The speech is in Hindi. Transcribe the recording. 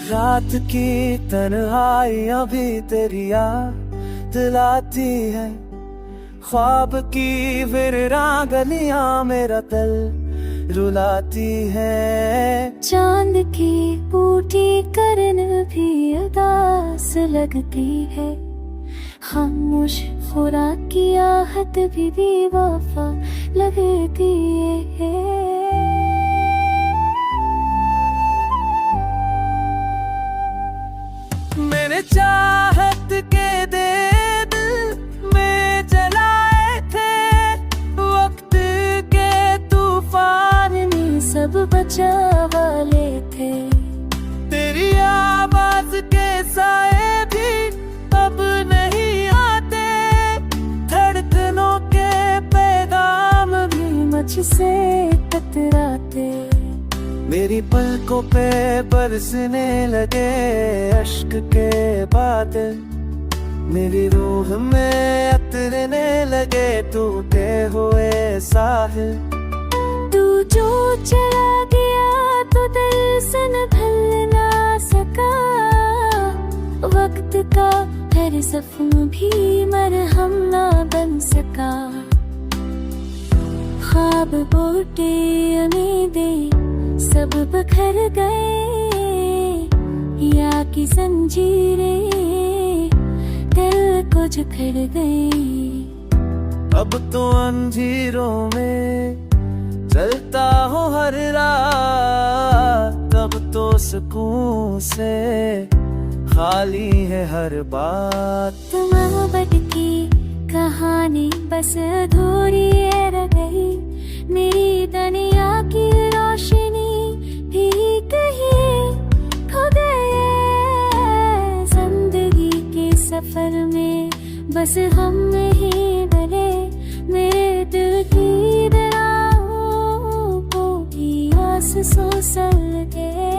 रात की तन्हाई अभी तेरी याद दिलाती है, ख्वाब की वीरान गलियां मेरा दिल रुलाती है। चांद की बूटी करन भी उदास लगती है, खामोश खुराक की आहट भी बेवफा लगती है। मैंने चाहत के दे दिल में जलाए थे, वक्त के तूफान में सब बचा वाले थे। तेरी आवाज के साए भी अब नहीं आते, धड़कनों के पैगाम भी मुझसे टकराते। मेरी पलकों पे बरसने लगे अश्क के बादल, मेरी रूह में उतरने लगे टूटे हुए साहिल। तू जो चला गया तो दिल से ढल ना सका, वक्त का हर जख्म भी मरहम ना बन सका। ख्वाब बूटे उम्मीदें सब बिखर गए, या की जंजीरें दिल को जकड़ गई। अब तो अंधेरों में चलता हूँ हर रात, अब तो सुकून से खाली है हर बात। मोहब्बत की कहानी बस अधूरी रह गई, मेरी दुनिया की रोशनी भी कहीं खो गए। जिंदगी के सफर में बस हम ही डरे, मेरे दिल की दरारों को भी आस सो सल गए।